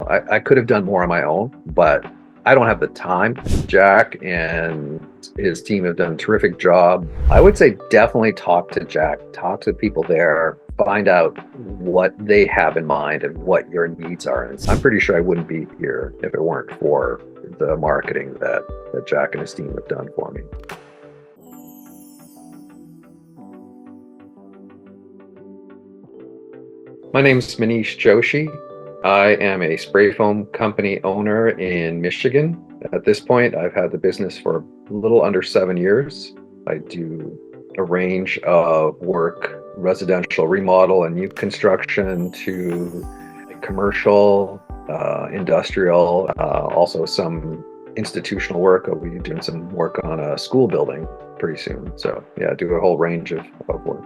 I could have done more on my own, but I don't have the time. Jack and his team have done a terrific job. I would say definitely talk to Jack, talk to people there, find out what they have in mind and what your needs are. And I'm pretty sure I wouldn't be here if it weren't for the marketing that Jack and his team have done for me. My name's Manish Joshi. I am a spray foam company owner in Michigan. At this point, I've had the business for a little under 7 years. I do a range of work, residential remodel and new construction to commercial, industrial, also some institutional work. I'll be doing some work on a school building pretty soon. So yeah, I do a whole range of work.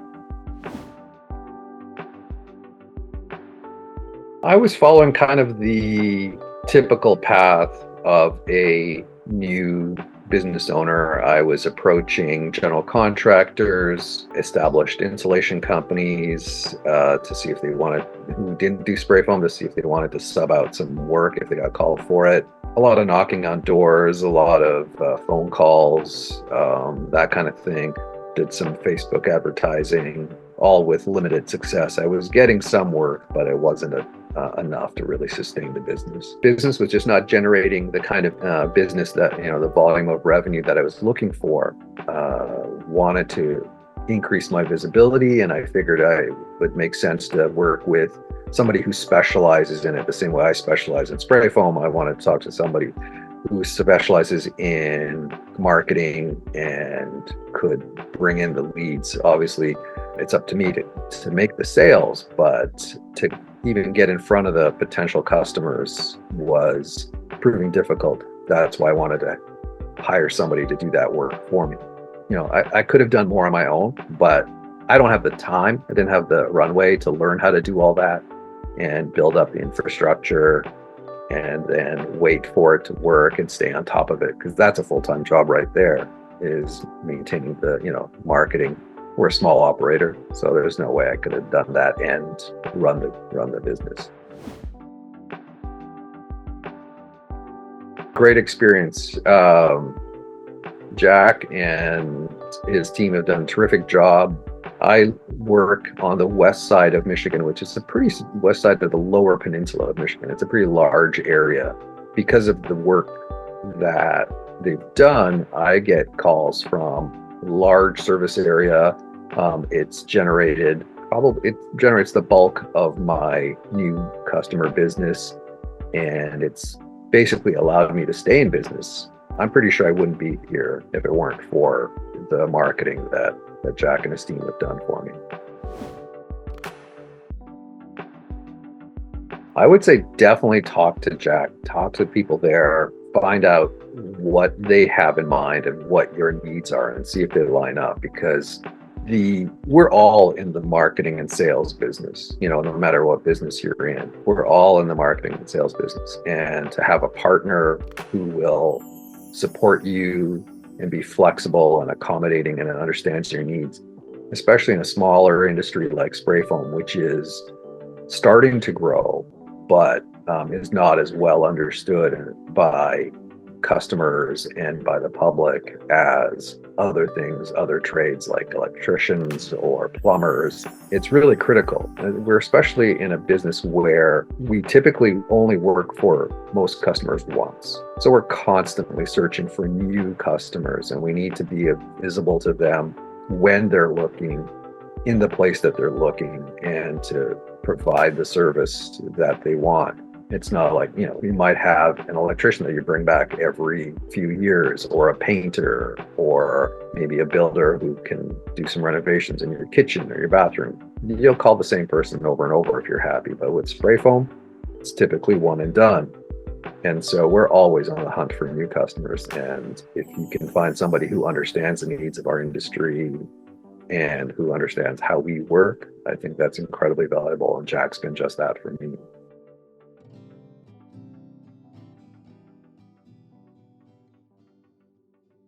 I was following kind of the typical path of a new business owner. I was approaching general contractors, established insulation companies to see if they wanted, who didn't do spray foam, to see if they wanted to sub out some work if they got called for it. A lot of knocking on doors, a lot of phone calls, that kind of thing. Did some Facebook advertising, all with limited success. I was getting some work, but it wasn't enough to really sustain the business. Business was just not generating the kind of business that, the volume of revenue that I was looking for. Wanted to increase my visibility, and I figured it would make sense to work with somebody who specializes in it the same way I specialize in spray foam. I wanted to talk to somebody who specializes in marketing and could bring in the leads. Obviously, it's up to me to make the sales, but to even get in front of the potential customers was proving difficult. That's why I wanted to hire somebody to do that work for me. I could have done more on my own, but I don't have the time. I didn't have the runway to learn how to do all that and build up the infrastructure and then wait for it to work and stay on top of it, because that's a full-time job right there, is maintaining the marketing. We're a small operator, so there's no way I could have done that and run the business. Great experience. Jack and his team have done a terrific job. I work on the west side of Michigan, which is the pretty west side of the lower peninsula of Michigan. It's a pretty large area. Because of the work that they've done, I get calls from large service area. It generates the bulk of my new customer business, and it's basically allowed me to stay in business. I'm pretty sure I wouldn't be here if it weren't for the marketing that Jack and his team have done for me. I would say definitely talk to Jack, talk to people there, find out what they have in mind and what your needs are, and see if they line up, because we're all in the marketing and sales business, no matter what business you're in. We're all in the marketing and sales business, and to have a partner who will support you and be flexible and accommodating and understands your needs, especially in a smaller industry like spray foam, which is starting to grow, but is not as well understood by customers and by the public as other things, other trades like electricians or plumbers. It's really critical. We're especially in a business where we typically only work for most customers once. So we're constantly searching for new customers, and we need to be visible to them when they're looking, in the place that they're looking, and to provide the service that they want. It's not like, you might have an electrician that you bring back every few years, or a painter, or maybe a builder who can do some renovations in your kitchen or your bathroom. You'll call the same person over and over if you're happy. But with spray foam, it's typically one and done. And so we're always on the hunt for new customers. And if you can find somebody who understands the needs of our industry and who understands how we work, I think that's incredibly valuable. And Jack's been just that for me.